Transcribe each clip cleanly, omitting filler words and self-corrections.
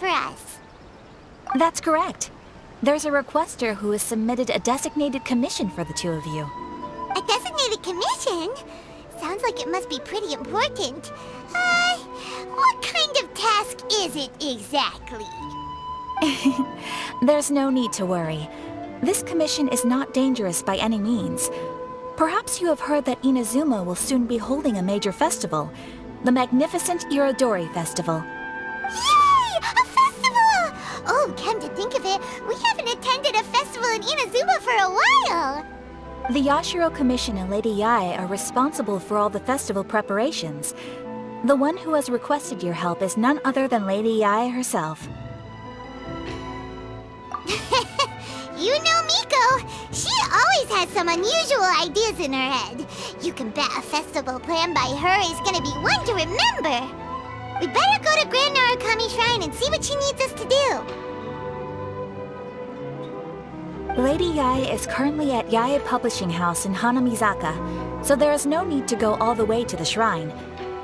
for us. That's correct. There's a requester who has submitted a designated commission for the two of you. A designated commission? Sounds like it must be pretty important. What kind of task is it exactly? There's no need to worry. This commission is not dangerous by any means. Perhaps you have heard that Inazuma will soon be holding a major festival, the magnificent Irodori Festival. Yay! A festival! Oh, come to think of it, we haven't attended a festival in Inazuma for a while! The Yashiro Commission and Lady Yae are responsible for all the festival preparations. The one who has requested your help is none other than Lady Yae herself. You know Miko, she always has some unusual ideas in her head. You can bet a festival planned by her is gonna be one to remember. We better go to Grand Narukami Shrine and see what she needs us to do. Lady Yae is currently at Yae Publishing House in Hanamizaka, so there is no need to go all the way to the shrine.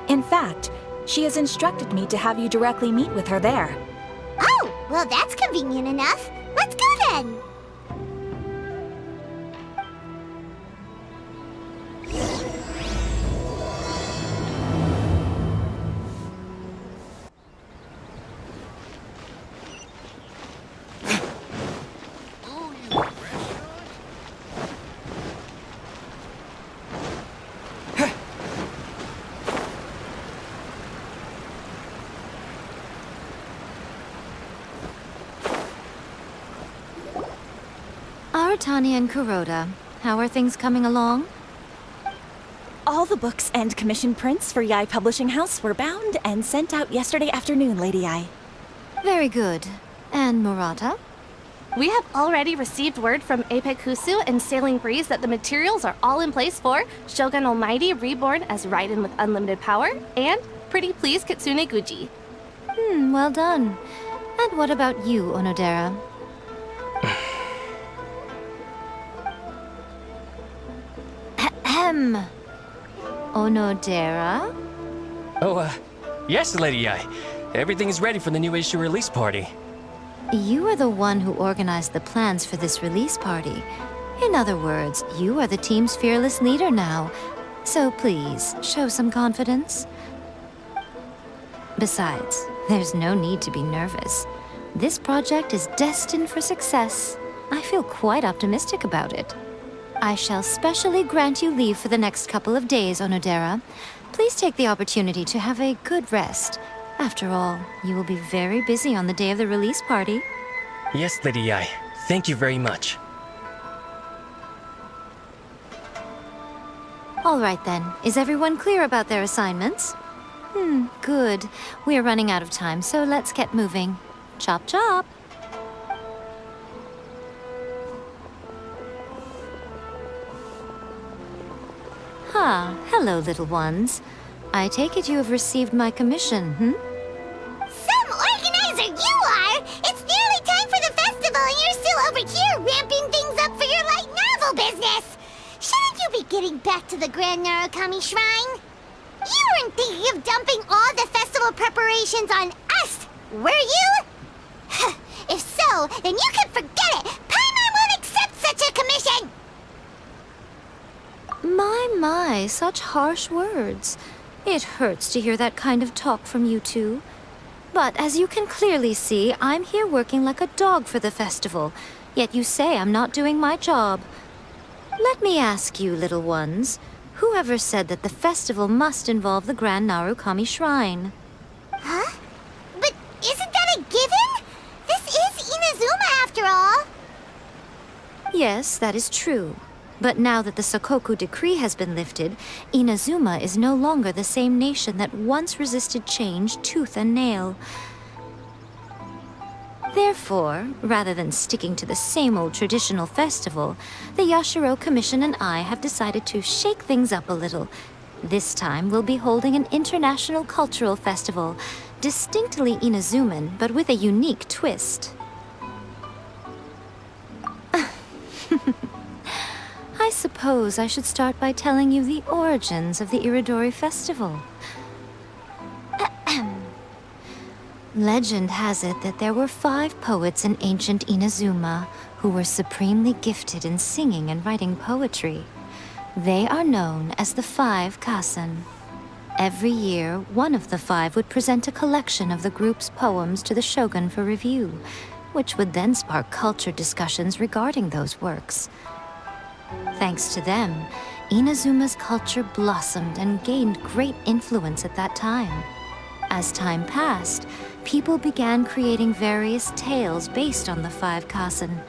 In fact, she has instructed me to have you directly meet with her there. Oh, well that's convenient enough. Let's go then! Aratani and Kuroda, how are things coming along? All the books and commission prints for Yae Publishing House were bound and sent out yesterday afternoon, Lady Yae. Very good. And Murata? We have already received word from Apekusu and Sailing Breeze that the materials are all in place for Shogun Almighty Reborn as Raiden with Unlimited Power and Pretty Please Kitsune Guji. Well done. And what about you, Onodera? Onodera? Oh, yes, Lady Yae. Everything is ready for the new issue release party. You are the one who organized the plans for this release party. In other words, you are the team's fearless leader now. So please, show some confidence. Besides, there's no need to be nervous. This project is destined for success. I feel quite optimistic about it. I shall specially grant you leave for the next couple of days, Onodera. Please take the opportunity to have a good rest. After all, you will be very busy on the day of the release party. Yes, Lady Yae. Thank you very much. All right then. Is everyone clear about their assignments? Good. We are running out of time, so let's get moving. Chop chop! Hello, little ones. I take it you have received my commission, Some organizer you are! It's nearly time for the festival and you're still over here ramping things up for your light novel business! Shouldn't you be getting back to the Grand Narukami Shrine? You weren't thinking of dumping all the festival preparations on us, were you? If so, then you can forget it! Paimon won't accept such a commission! My, such harsh words. It hurts to hear that kind of talk from you two. But as you can clearly see, I'm here working like a dog for the festival, yet you say I'm not doing my job. Let me ask you, little ones, whoever said that the festival must involve the Grand Narukami Shrine? Huh? But isn't that a given? This is Inazuma after all. Yes, that is true. But now that the Sakoku decree has been lifted, Inazuma is no longer the same nation that once resisted change tooth and nail. Therefore, rather than sticking to the same old traditional festival, the Yashiro Commission and I have decided to shake things up a little. This time, we'll be holding an international cultural festival, distinctly Inazuman, but with a unique twist. I suppose I should start by telling you the origins of the Irodori Festival. Legend has it that there were 5 poets in ancient Inazuma who were supremely gifted in singing and writing poetry. They are known as the 5 Kassen. Every year, one of the 5 would present a collection of the group's poems to the shogun for review, which would then spark culture discussions regarding those works. Thanks to them, Inazuma's culture blossomed and gained great influence at that time. As time passed, people began creating various tales based on the 5 Kassen.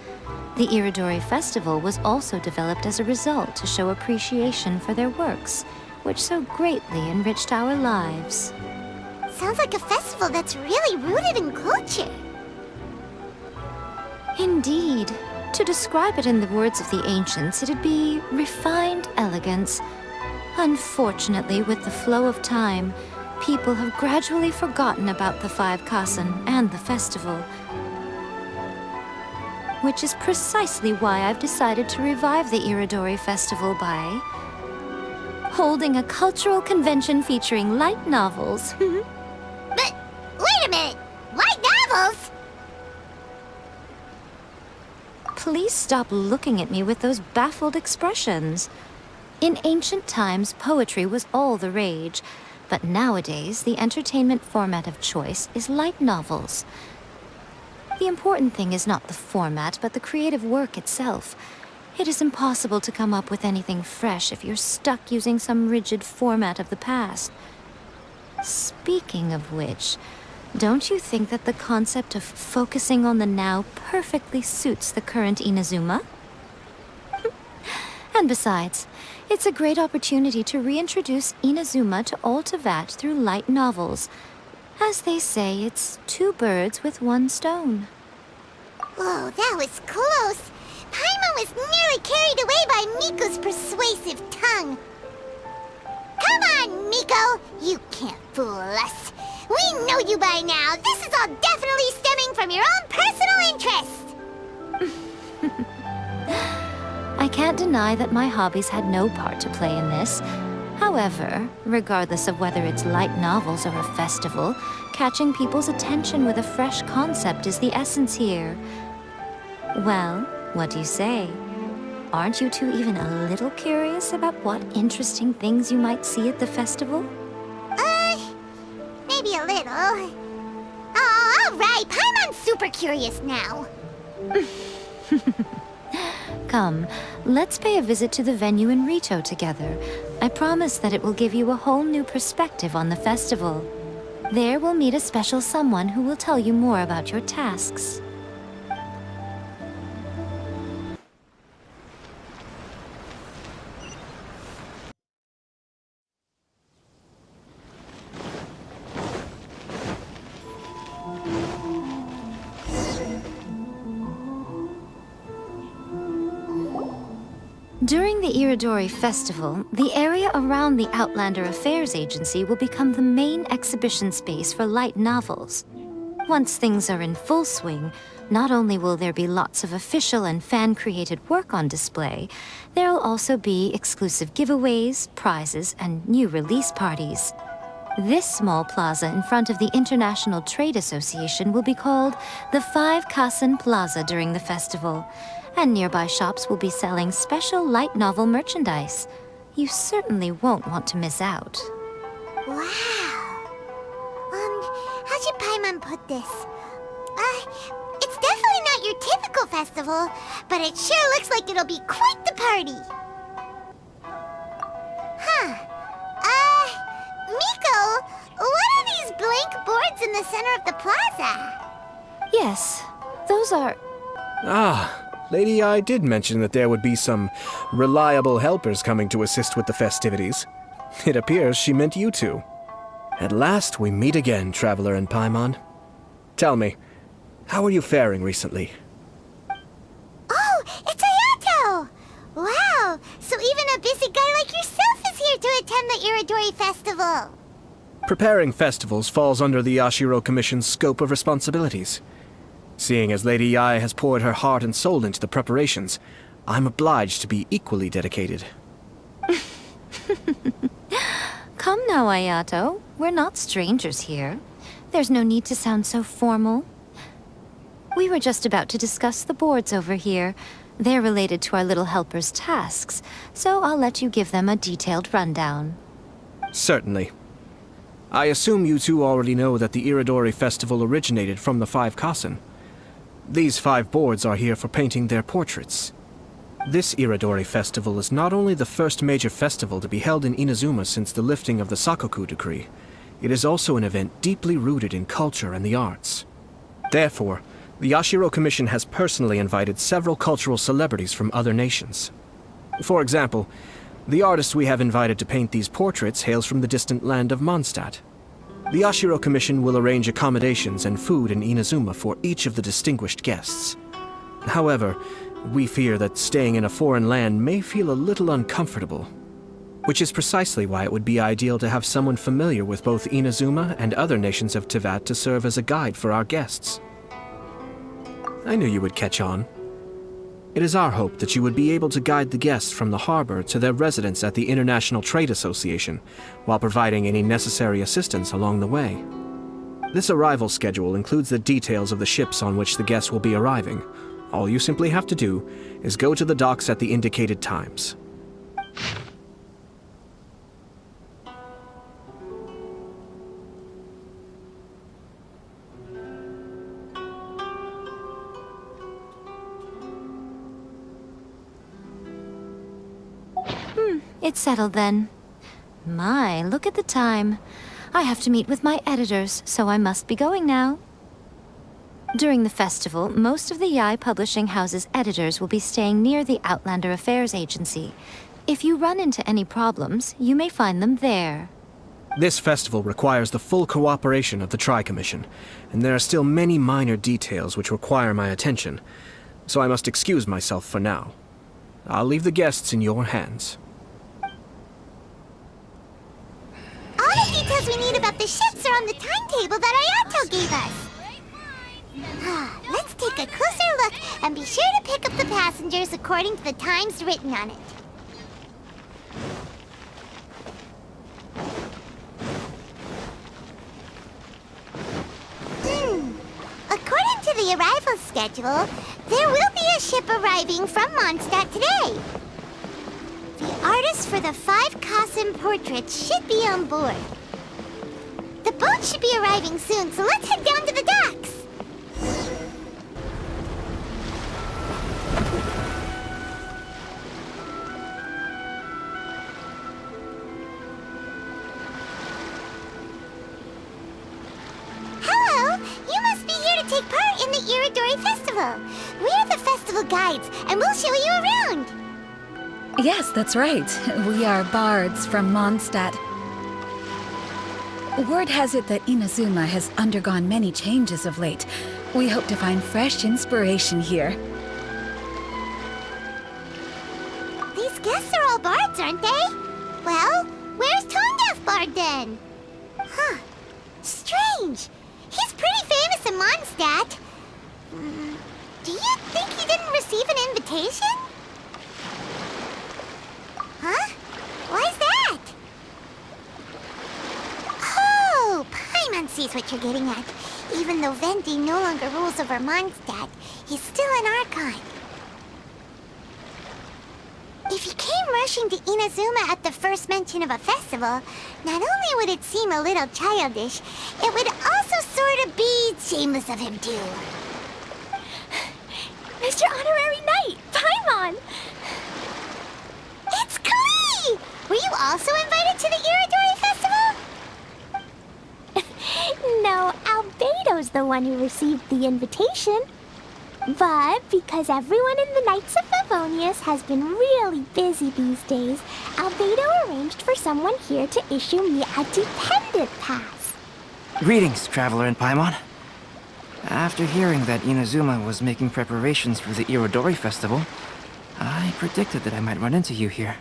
The Iridori Festival was also developed as a result to show appreciation for their works, which so greatly enriched our lives. Sounds like a festival that's really rooted in culture. Indeed. To describe it in the words of the ancients, it'd be refined elegance. Unfortunately, with the flow of time, people have gradually forgotten about the 5 Kassen and the festival. Which is precisely why I've decided to revive the Iridori Festival by holding a cultural convention featuring light novels. But wait a minute! Light novels? Please stop looking at me with those baffled expressions. In ancient times, poetry was all the rage, but nowadays, the entertainment format of choice is light novels. The important thing is not the format, but the creative work itself. It is impossible to come up with anything fresh if you're stuck using some rigid format of the past. Speaking of which, don't you think that the concept of focusing on the now perfectly suits the current Inazuma? And besides, it's a great opportunity to reintroduce Inazuma to Ultivat through light novels. As they say, it's 2 birds with 1 stone. Whoa, that was close. Paimon was nearly carried away by Miko's persuasive tongue. Come on, Miko! You can't fool us. We know you by now. This is all definitely stemming from your own personal interest. I can't deny that my hobbies had no part to play in this. However, regardless of whether it's light novels or a festival, catching people's attention with a fresh concept is the essence here. Well, what do you say? Aren't you two even a little curious about what interesting things you might see at the festival? Maybe a little. Oh, all right. Paimon's super curious now. Come, let's pay a visit to the venue in Rito together. I promise that it will give you a whole new perspective on the festival. There we'll meet a special someone who will tell you more about your tasks. During the Iridori Festival, the area around the Outlander Affairs Agency will become the main exhibition space for light novels. Once things are in full swing, not only will there be lots of official and fan-created work on display, there'll also be exclusive giveaways, prizes, and new release parties. This small plaza in front of the International Trade Association will be called the 5 Kassen Plaza during the festival, and nearby shops will be selling special light novel merchandise. You certainly won't want to miss out. Wow. How should Paimon put this? It's definitely not your typical festival, but it sure looks like it'll be quite the party. Miko, what are these blank boards in the center of the plaza? Yes, those are... Lady I did mention that there would be some reliable helpers coming to assist with the festivities. It appears she meant you two. At last we meet again, Traveler and Paimon. Tell me, how are you faring recently? Oh, it's Ayato! Wow, so even a busy guy like yourself is here to attend the Iridori Festival. Preparing festivals falls under the Yashiro Commission's scope of responsibilities. Seeing as Lady Yae has poured her heart and soul into the preparations, I'm obliged to be equally dedicated. Come now, Ayato. We're not strangers here. There's no need to sound so formal. We were just about to discuss the boards over here. They're related to our little helper's tasks, so I'll let you give them a detailed rundown. Certainly. I assume you two already know that the Iridori Festival originated from the 5 Kasen. These 5 boards are here for painting their portraits. This Iridori Festival is not only the first major festival to be held in Inazuma since the lifting of the Sakoku decree, it is also an event deeply rooted in culture and the arts. Therefore, the Yashiro Commission has personally invited several cultural celebrities from other nations. For example, the artist we have invited to paint these portraits hails from the distant land of Mondstadt. The Yashiro Commission will arrange accommodations and food in Inazuma for each of the distinguished guests. However, we fear that staying in a foreign land may feel a little uncomfortable, which is precisely why it would be ideal to have someone familiar with both Inazuma and other nations of Teyvat to serve as a guide for our guests. I knew you would catch on. It is our hope that you would be able to guide the guests from the harbor to their residence at the International Trade Association, while providing any necessary assistance along the way. This arrival schedule includes the details of the ships on which the guests will be arriving. All you simply have to do is go to the docks at the indicated times. It's settled then. My, look at the time. I have to meet with my editors, so I must be going now. During the festival, most of the Yae Publishing House's editors will be staying near the Outlander Affairs Agency. If you run into any problems, you may find them there. This festival requires the full cooperation of the Tri-Commission, and there are still many minor details which require my attention, so I must excuse myself for now. I'll leave the guests in your hands. All the details we need about the ships are on the timetable that Ayato gave us. Let's take a closer look and be sure to pick up the passengers according to the times written on it. According to the arrival schedule, there will be a ship arriving from Mondstadt today. The artists for the 5 Kasen portraits should be on board. The boat should be arriving soon, so let's head down to the docks. Hello! You must be here to take part in the Iridori Festival. We're the festival guides, and we'll show you around. Yes, that's right. We are bards from Mondstadt. Word has it that Inazuma has undergone many changes of late. We hope to find fresh inspiration here. These guests are all bards, aren't they? Well, where's Tone-Deaf Bard then? Huh. Strange. He's pretty famous in Mondstadt. Do you think he didn't receive an invitation? Huh? Why's that? Oh, Paimon sees what you're getting at. Even though Venti no longer rules over Mondstadt, he's still an Archon. If he came rushing to Inazuma at the first mention of a festival, not only would it seem a little childish, it would also sort of be shameless of him too. Mr. Honorary Knight, Paimon! It's Klee! Were you also invited to the Iridori Festival? No, Albedo's the one who received the invitation. But because everyone in the Knights of Favonius has been really busy these days, Albedo arranged for someone here to issue me a dependent pass. Greetings, Traveler and Paimon. After hearing that Inazuma was making preparations for the Iridori Festival, I predicted that I might run into you here.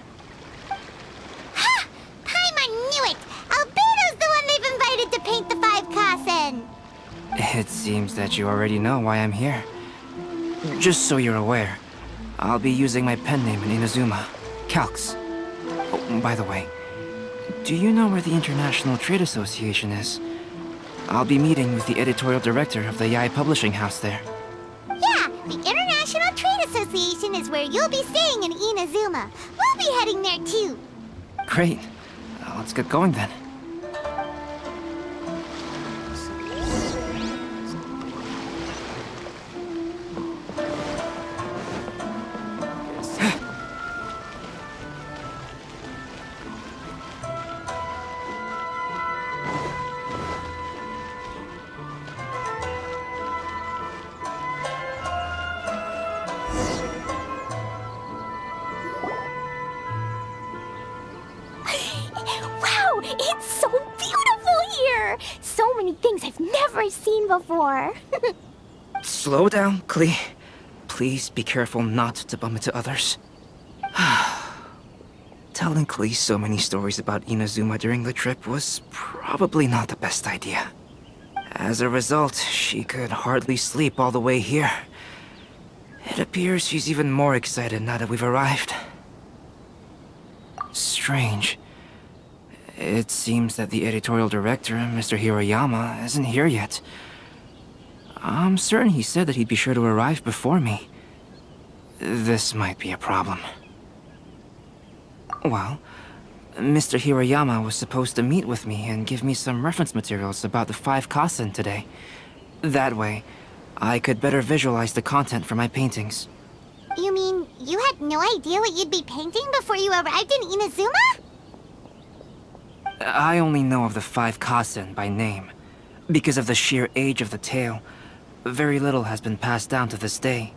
Ha! Paimon knew it! Albedo's the one they've invited to paint the 5 Kasen! It seems that you already know why I'm here. Just so you're aware, I'll be using my pen name in Inazuma, Calx. Oh, by the way, do you know where the International Trade Association is? I'll be meeting with the editorial director of the Yai Publishing House there. Yeah, the International Trade Association is where you'll be staying in Inazuma. We'll be heading there too. Great. Let's get going then. Wow, it's so beautiful here! So many things I've never seen before. Slow down, Klee. Please be careful not to bump into others. Telling Klee so many stories about Inazuma during the trip was probably not the best idea. As a result, she could hardly sleep all the way here. It appears she's even more excited now that we've arrived. Strange. It seems that the editorial director, Mr. Hiroyama, isn't here yet. I'm certain he said that he'd be sure to arrive before me. This might be a problem. Well, Mr. Hiroyama was supposed to meet with me and give me some reference materials about the 5 Kasen today. That way, I could better visualize the content for my paintings. You mean you had no idea what you'd be painting before you arrived in Inazuma? I only know of the 5 Kasen by name. Because of the sheer age of the tale, very little has been passed down to this day.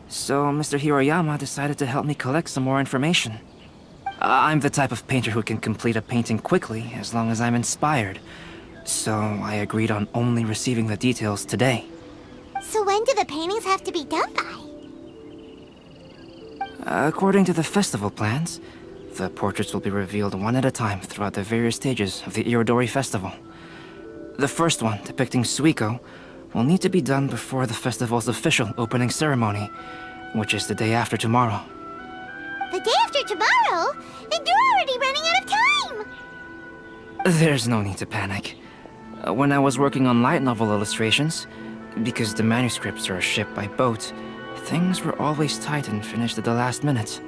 So Mr. Hiroyama decided to help me collect some more information. I'm the type of painter who can complete a painting quickly as long as I'm inspired. So I agreed on only receiving the details today. So when do the paintings have to be done by? According to the festival plans, the portraits will be revealed one at a time throughout the various stages of the Irodori Festival. The first one, depicting Suikou, will need to be done before the festival's official opening ceremony, which is the day after tomorrow. The day after tomorrow? Then you're already running out of time! There's no need to panic. When I was working on light novel illustrations, because the manuscripts are shipped by boat, things were always tight and finished at the last minute.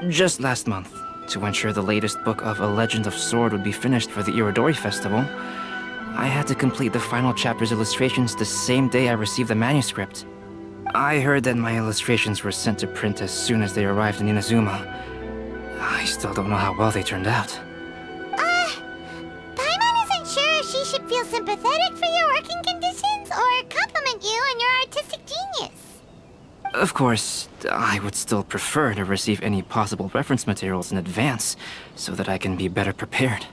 Just last month, to ensure the latest book of A Legend of Sword would be finished for the Irodori Festival, I had to complete the final chapter's illustrations the same day I received the manuscript. I heard that my illustrations were sent to print as soon as they arrived in Inazuma. I still don't know how well they turned out. Paimon isn't sure if she should feel sympathetic for your working conditions or compliment you on your artistic genius. Of course, I would still prefer to receive any possible reference materials in advance, so that I can be better prepared.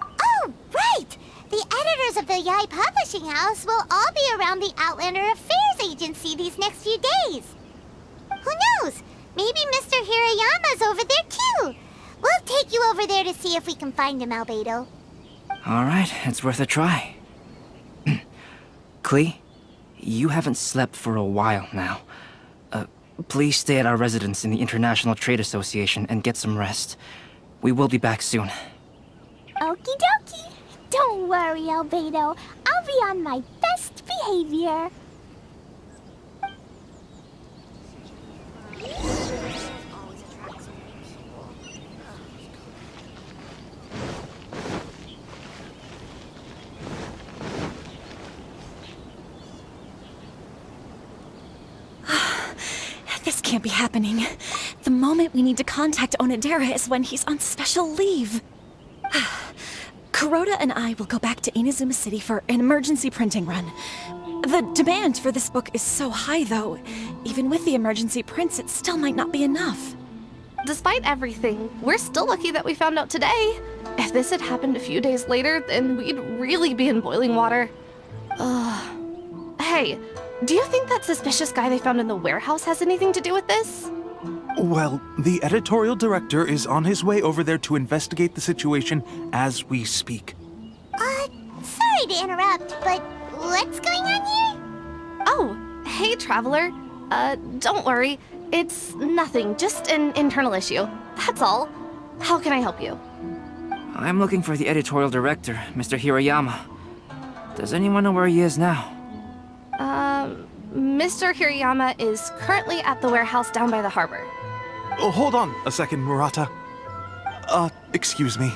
Oh, right! The editors of the Yai Publishing House will all be around the Outlander Affairs Agency these next few days. Who knows? Maybe Mr. Hiroyama's over there too. We'll take you over there to see if we can find him, Albedo. Alright, it's worth a try. Klee, you haven't slept for a while now. Please stay at our residence in the International Trade Association and get some rest. We will be back soon. Okie dokie. Don't worry, Albedo. I'll be on my best behavior. This can't be happening. The moment we need to contact Onodera is when he's on special leave. Kuroda and I will go back to Inazuma City for an emergency printing run. The demand for this book is so high, though. Even with the emergency prints, it still might not be enough. Despite everything, we're still lucky that we found out today. If this had happened a few days later, then we'd really be in boiling water. Hey, do you think that suspicious guy they found in the warehouse has anything to do with this? Well, the editorial director is on his way over there to investigate the situation as we speak. Sorry to interrupt, but what's going on here? Oh, hey, Traveler. Don't worry. It's nothing, just an internal issue. That's all. How can I help you? I'm looking for the editorial director, Mr. Hirayama. Does anyone know where he is now? Mr. Hirayama is currently at the warehouse down by the harbor. Oh, hold on a second, Murata. Excuse me,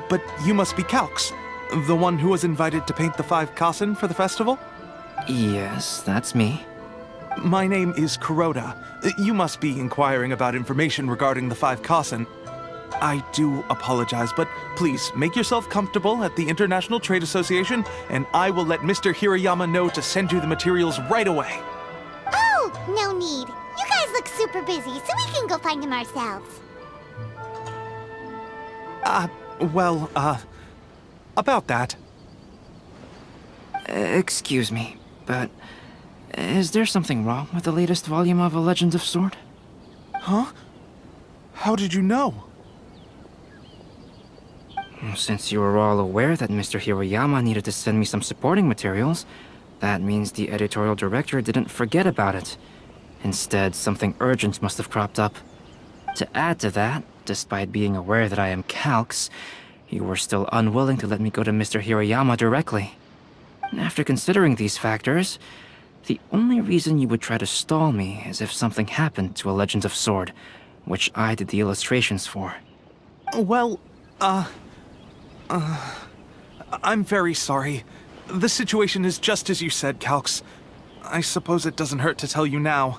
but you must be Calx, the one who was invited to paint the 5 kasen for the festival? Yes, that's me. My name is Kuroda. You must be inquiring about information regarding the 5 kasen. I do apologize, but please make yourself comfortable at the International Trade Association, and I will let Mr. Hirayama know to send you the materials right away. Oh, no need. You guys look super busy, so we can go find him ourselves. About that. Excuse me, but is there something wrong with the latest volume of A Legend of Sword? Huh? How did you know? Since you were all aware that Mr. Hirayama needed to send me some supporting materials, that means the editorial director didn't forget about it. Instead, something urgent must have cropped up. To add to that, despite being aware that I am Calx, you were still unwilling to let me go to Mr. Hirayama directly. After considering these factors, the only reason you would try to stall me is if something happened to A Legend of Sword, which I did the illustrations for. Well, I'm very sorry. The situation is just as you said, Calx. I suppose it doesn't hurt to tell you now.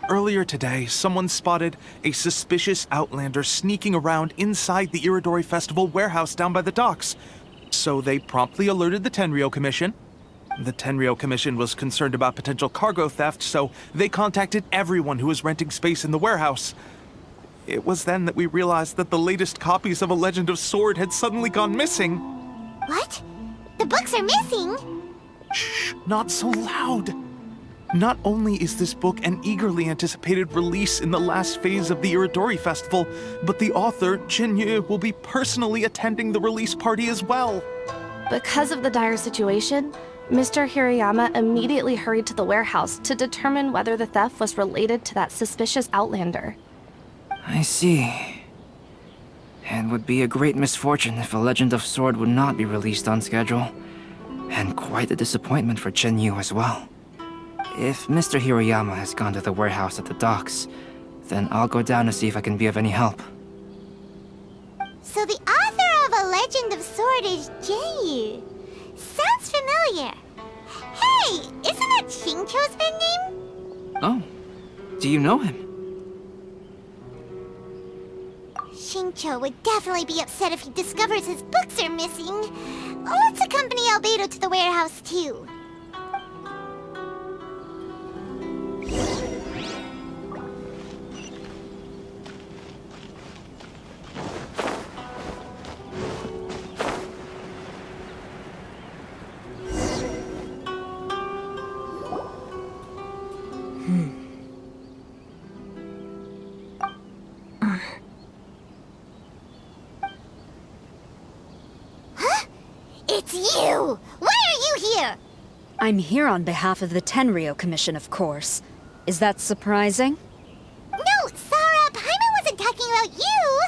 Earlier today, someone spotted a suspicious outlander sneaking around inside the Iridori Festival warehouse down by the docks. So they promptly alerted the Tenryou Commission. The Tenryou Commission was concerned about potential cargo theft, so they contacted everyone who was renting space in the warehouse. It was then that we realized that the latest copies of A Legend of Sword had suddenly gone missing. What? The books are missing? Shh, not so loud. Not only is this book an eagerly anticipated release in the last phase of the Iridori Festival, but the author, Jinyu, will be personally attending the release party as well. Because of the dire situation, Mr. Hirayama immediately hurried to the warehouse to determine whether the theft was related to that suspicious outlander. I see. It would be a great misfortune if A Legend of Sword would not be released on schedule. And quite a disappointment for Jinyu as well. If Mr. Hirayama has gone to the warehouse at the docks, then I'll go down to see if I can be of any help. So the author of A Legend of Sword is Jinyu. Sounds familiar. Hey, isn't that Xingqiu's pen name? Oh, do you know him? Xingqiu would definitely be upset if he discovers his books are missing. Let's accompany Albedo to the warehouse, too. It's you! Why are you here? I'm here on behalf of the Tenryou Commission, of course. Is that surprising? No, Sarah, Paimon wasn't talking about you!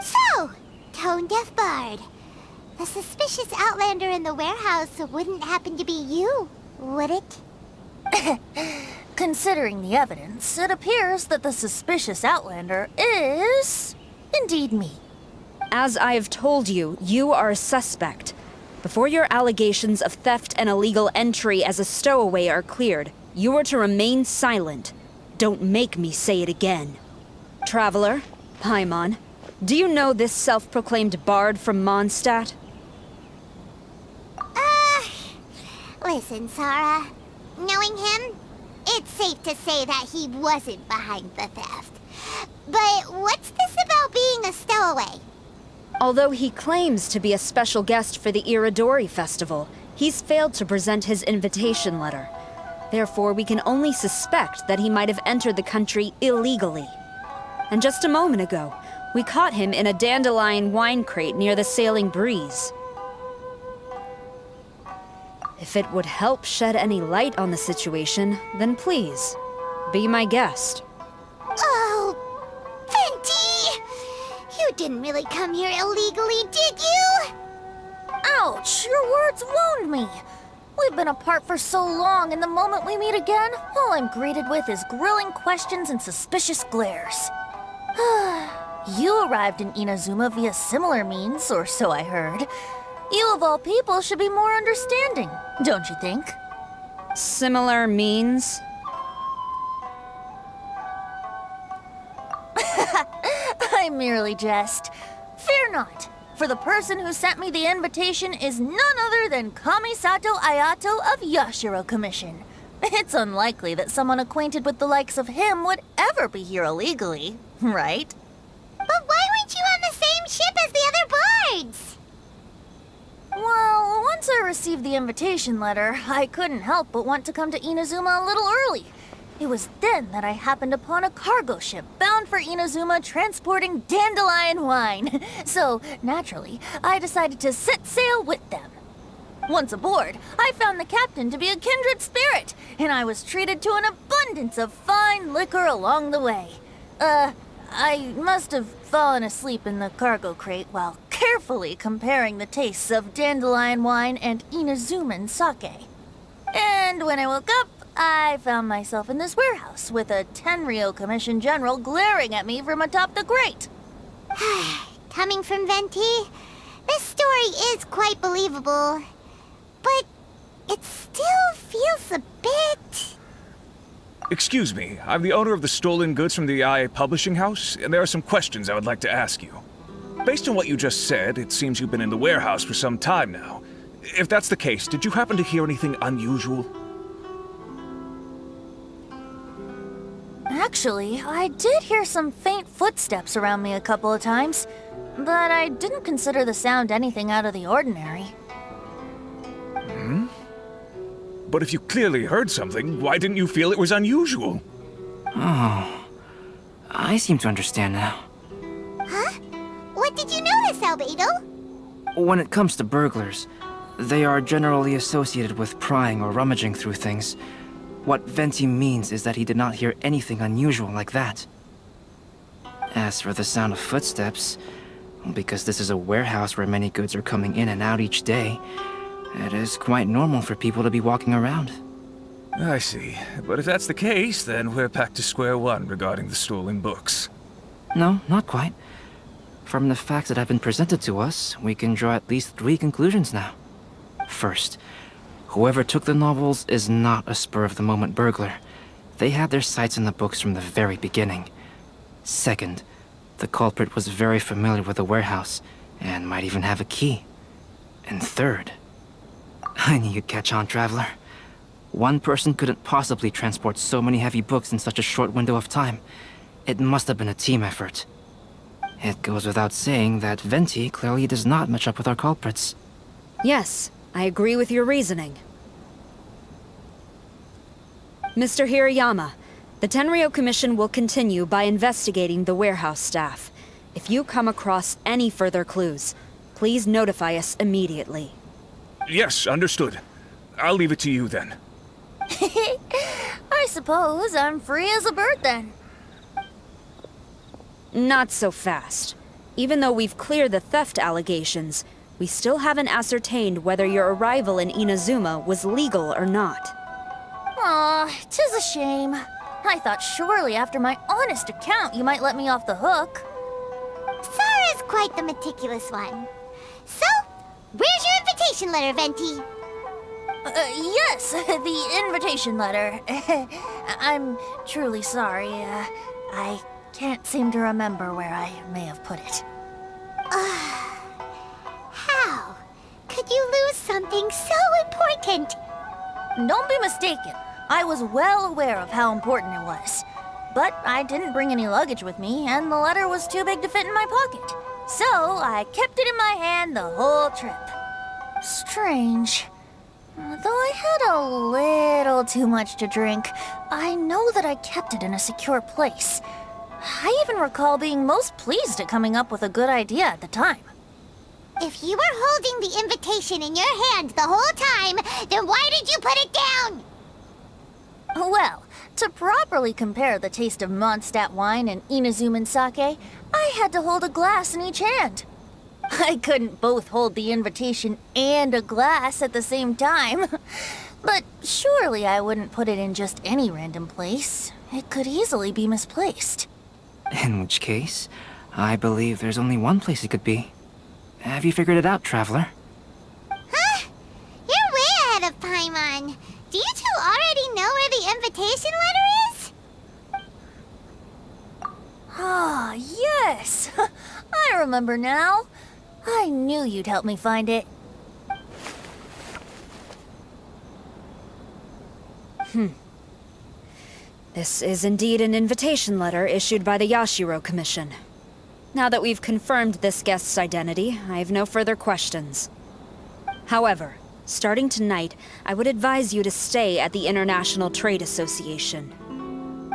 So, Tone-Deaf Bard. The suspicious outlander in the warehouse wouldn't happen to be you, would it? Considering the evidence, it appears that the suspicious outlander is indeed me. As I have told you, you are a suspect. Before your allegations of theft and illegal entry as a stowaway are cleared, you are to remain silent. Don't make me say it again. Traveler, Paimon, do you know this self-proclaimed bard from Mondstadt? Listen, Sarah. Knowing him, it's safe to say that he wasn't behind the theft. But what's this about being a stowaway? Although he claims to be a special guest for the Iridori Festival, he's failed to present his invitation letter. Therefore, we can only suspect that he might have entered the country illegally. And just a moment ago, we caught him in a dandelion wine crate near the Sailing Breeze. If it would help shed any light on the situation, then please, be my guest. Oh, Venti! You didn't really come here illegally, did you? Ouch, your words wound me. We've been apart for so long, and the moment we meet again, all I'm greeted with is grilling questions and suspicious glares. You arrived in Inazuma via similar means, or so I heard. You of all people should be more understanding, don't you think? Similar means? I merely jest. Fear not, for the person who sent me the invitation is none other than Kamisato Ayato of Yashiro Commission. It's unlikely that someone acquainted with the likes of him would ever be here illegally, right? But why weren't you on the same ship as the other bards? Well, once I received the invitation letter, I couldn't help but want to come to Inazuma a little early. It was then that I happened upon a cargo ship bound for Inazuma transporting dandelion wine. So, naturally, I decided to set sail with them. Once aboard, I found the captain to be a kindred spirit, and I was treated to an abundance of fine liquor along the way. I must have fallen asleep in the cargo crate while carefully comparing the tastes of dandelion wine and Inazuman sake. And when I woke up, I found myself in this warehouse with a Tenryo Commission General glaring at me from atop the grate. Coming from Venti, this story is quite believable. But it still feels a bit... Excuse me, I'm the owner of the stolen goods from the IA publishing house, and there are some questions I would like to ask you. Based on what you just said, it seems you've been in the warehouse for some time now. If that's the case, did you happen to hear anything unusual? Actually, I did hear some faint footsteps around me a couple of times, but I didn't consider the sound anything out of the ordinary. But if you clearly heard something, why didn't you feel it was unusual? Oh, I seem to understand now. Huh? What did you notice, Albedo? When it comes to burglars, they are generally associated with prying or rummaging through things. What Venti means is that he did not hear anything unusual like that. As for the sound of footsteps, because this is a warehouse where many goods are coming in and out each day, it is quite normal for people to be walking around. I see. But if that's the case, then we're back to square one regarding the stolen books. No, not quite. From the facts that have been presented to us, we can draw at least 3 conclusions now. First, whoever took the novels is not a spur-of-the-moment burglar. They had their sights on the books from the very beginning. Second, the culprit was very familiar with the warehouse, and might even have a key. And third, I knew you'd catch on, Traveler. One person couldn't possibly transport so many heavy books in such a short window of time. It must have been a team effort. It goes without saying that Venti clearly does not match up with our culprits. Yes, I agree with your reasoning. Mr. Hirayama, the Tenryo Commission will continue by investigating the warehouse staff. If you come across any further clues, please notify us immediately. Yes, understood. I'll leave it to you then. I suppose I'm free as a bird then. Not so fast. Even though we've cleared the theft allegations, we still haven't ascertained whether your arrival in Inazuma was legal or not. Aw, 'tis a shame. I thought surely after my honest account you might let me off the hook. Sara's quite the meticulous one. So, where's your invitation letter, Venti? Yes, the invitation letter. I'm truly sorry. I can't seem to remember where I may have put it. How could you lose something so important? Don't be mistaken. I was well aware of how important it was. But I didn't bring any luggage with me, and the letter was too big to fit in my pocket. So I kept it in my hand the whole trip. Strange. Though I had a little too much to drink, I know that I kept it in a secure place. I even recall being most pleased at coming up with a good idea at the time. If you were holding the invitation in your hand the whole time, then why did you put it down? Well, To properly compare the taste of Mondstadt wine and Inazuman sake, I had to hold a glass in each hand. I couldn't both hold the invitation and a glass at the same time. But surely I wouldn't put it in just any random place. It could easily be misplaced. In which case, I believe there's only one place it could be. Have you figured it out, Traveler? Huh? You're way ahead of Paimon. Do you two already know where the invitation letter is? Ah, yes! I remember now. I knew you'd help me find it. This is indeed an invitation letter issued by the Yashiro Commission. Now that we've confirmed this guest's identity, I have no further questions. However, starting tonight, I would advise you to stay at the International Trade Association.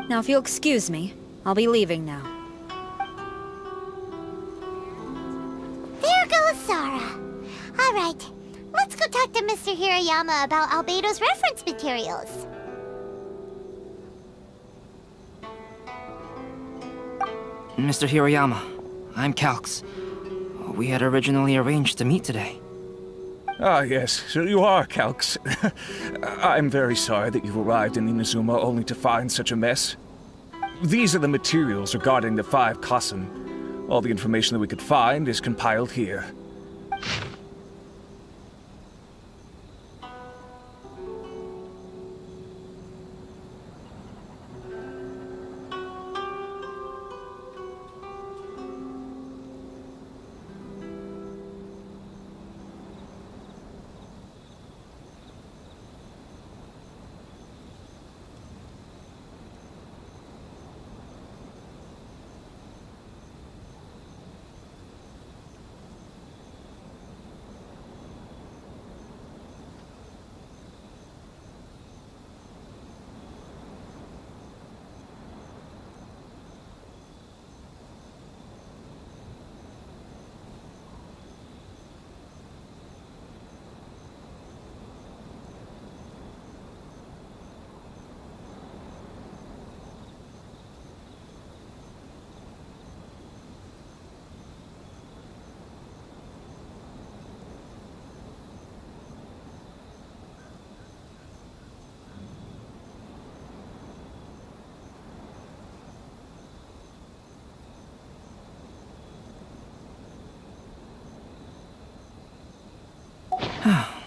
Now, if you'll excuse me, I'll be leaving now. There goes Sara. All right, let's go talk to Mr. Hirayama about Albedo's reference materials. Mr. Hirayama, I'm Calx. We had originally arranged to meet today. Ah, yes, so you are Calx. I'm very sorry that you arrived in Inazuma only to find such a mess. These are the materials regarding the 5 Kassen. All the information that we could find is compiled here.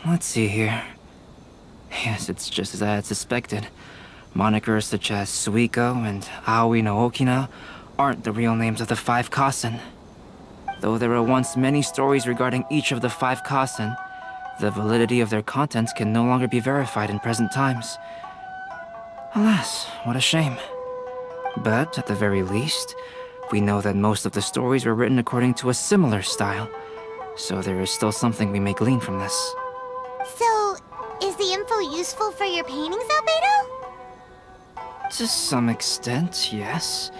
Let's see here. Yes, it's just as I had suspected. Monikers such as Suikou and Aoi no Okina aren't the real names of the 5 Kassen. Though there were once many stories regarding each of the 5 Kassen, the validity of their contents can no longer be verified in present times. Alas, what a shame. But at the very least, we know that most of the stories were written according to a similar style, so there is still something we may glean from this. So, is the info useful for your paintings, Albedo? To some extent, yes.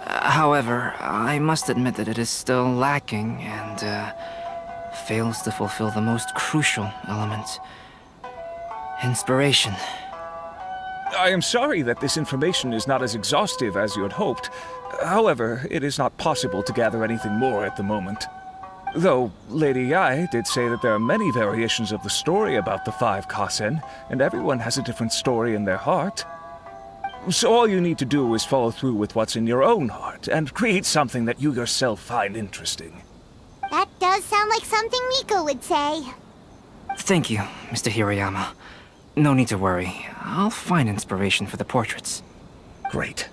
However, I must admit that it is still lacking and fails to fulfill the most crucial element. Inspiration. I am sorry that this information is not as exhaustive as you had hoped. However, it is not possible to gather anything more at the moment. Though, Lady Yae did say that there are many variations of the story about the 5 Kassen, and everyone has a different story in their heart. So all you need to do is follow through with what's in your own heart, and create something that you yourself find interesting. That does sound like something Miko would say. Thank you, Mr. Hirayama. No need to worry. I'll find inspiration for the portraits. Great.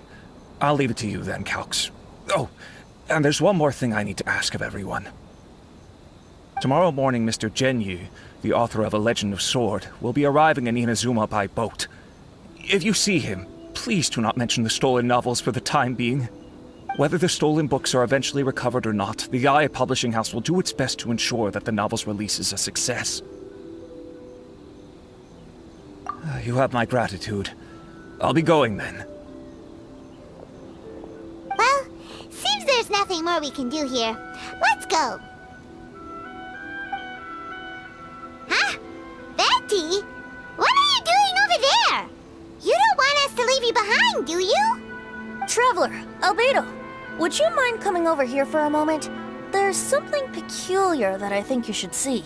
I'll leave it to you then, Calx. Oh, and there's one more thing I need to ask of everyone. Tomorrow morning, Mr. Genyu, the author of A Legend of Sword, will be arriving in Inazuma by boat. If you see him, please do not mention the stolen novels for the time being. Whether the stolen books are eventually recovered or not, the Yae Publishing House will do its best to ensure that the novel's release is a success. You have my gratitude. I'll be going then. Well, seems there's nothing more we can do here. Let's go. Huh? Betty? What are you doing over there? You don't want us to leave you behind, mean, do you? Traveler, Albedo, would you mind coming over here for a moment? There's something peculiar that I think you should see.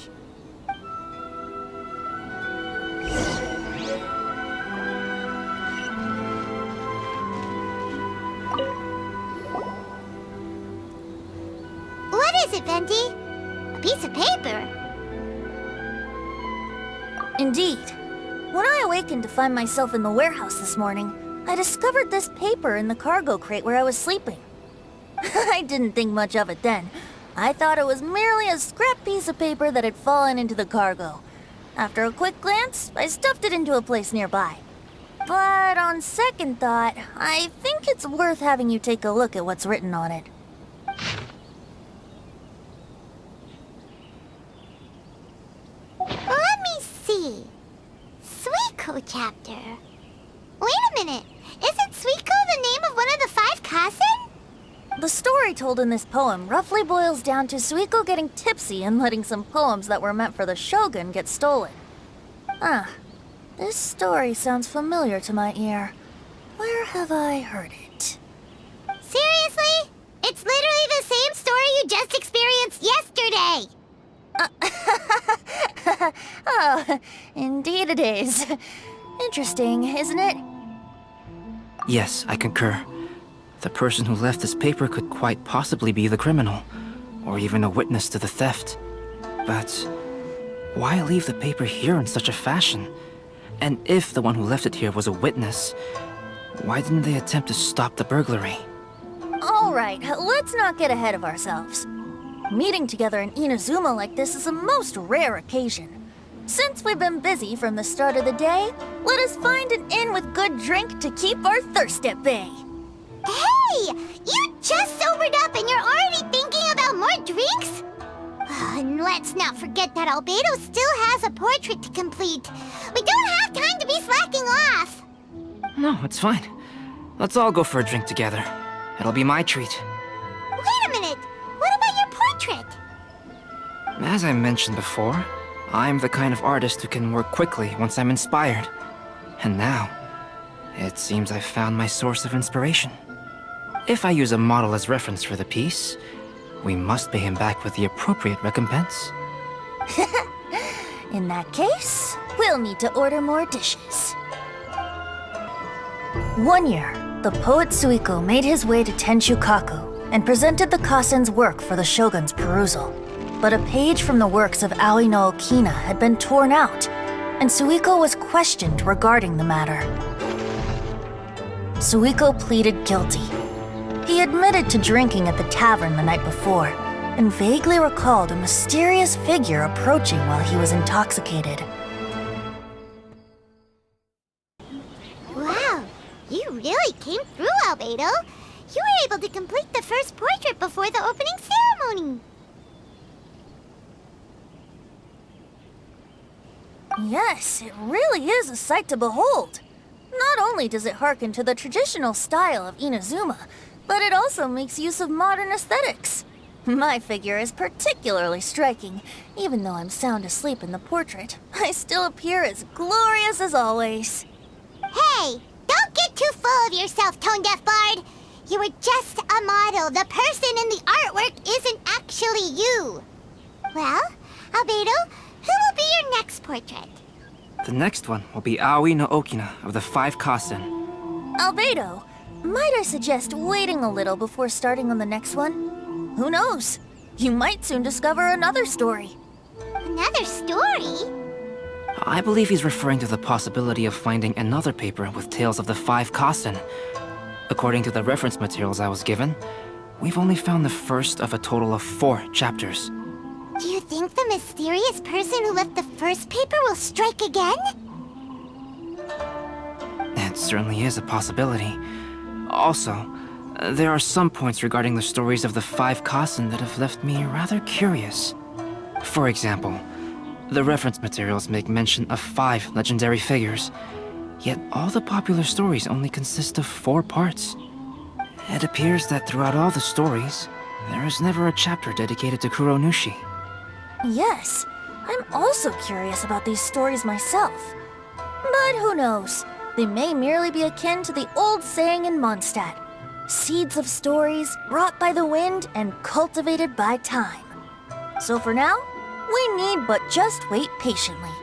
What is it, Venti? A piece of paper. Indeed. When I awakened to find myself in the warehouse this morning, I discovered this paper in the cargo crate where I was sleeping. I didn't think much of it then. I thought it was merely a scrap piece of paper that had fallen into the cargo. After a quick glance, I stuffed it into a place nearby. But on second thought, I think it's worth having you take a look at what's written on it. Let me see. Suikou chapter. Wait a minute. Isn't Suikou the name of one of the 5 Kasen? The story told in this poem roughly boils down to Suikou getting tipsy and letting some poems that were meant for the Shogun get stolen. This story sounds familiar to my ear. Where have I heard it? Seriously? It's literally the same story you just experienced yesterday! Oh, indeed it is. Interesting, isn't it? Yes, I concur. The person who left this paper could quite possibly be the criminal, or even a witness to the theft. But why leave the paper here in such a fashion? And if the one who left it here was a witness, why didn't they attempt to stop the burglary? All right, let's not get ahead of ourselves. Meeting together in Inazuma like this is a most rare occasion. Since we've been busy from the start of the day, let us find an inn with good drink to keep our thirst at bay. Hey! You just sobered up and you're already thinking about more drinks? And let's not forget that Albedo still has a portrait to complete. We don't have time to be slacking off. No, it's fine. Let's all go for a drink together. It'll be my treat. Wait a minute. What about your portrait? As I mentioned before, I'm the kind of artist who can work quickly once I'm inspired. And now, it seems I've found my source of inspiration. If I use a model as reference for the piece, we must pay him back with the appropriate recompense. In that case, we'll need to order more dishes. One year, the poet Suikou made his way to Tenshukaku and presented the Kasen's work for the Shogun's perusal. But a page from the works of Aoi no Okina had been torn out, and Suikou was questioned regarding the matter. Suikou pleaded guilty. He admitted to drinking at the tavern the night before, and vaguely recalled a mysterious figure approaching while he was intoxicated. Wow, you really came through, Albedo. You were able to complete the first portrait before the opening ceremony. Yes, it really is a sight to behold. Not only does it harken to the traditional style of Inazuma, but it also makes use of modern aesthetics. My figure is particularly striking. Even though I'm sound asleep in the portrait, I still appear as glorious as always. Hey, don't get too full of yourself, Tone Deaf Bard. You were just a model. The person in the artwork isn't actually you. Well, Albedo, who will be your next portrait? The next one will be Aoi no Okina of the 5 Kasen. Albedo, might I suggest waiting a little before starting on the next one? Who knows? You might soon discover another story. Another story? I believe he's referring to the possibility of finding another paper with tales of the 5 Kasen. According to the reference materials I was given, we've only found the first of a total of 4 chapters. Do you think the mysterious person who left the first paper will strike again? It certainly is a possibility. Also, there are some points regarding the stories of the 5 Kasen that have left me rather curious. For example, the reference materials make mention of 5 legendary figures, yet all the popular stories only consist of 4 parts. It appears that throughout all the stories, there is never a chapter dedicated to Kuronushi. Yes, I'm also curious about these stories myself. But who knows? They may merely be akin to the old saying in Mondstadt, seeds of stories brought by the wind and cultivated by time. So for now, we need but just wait patiently.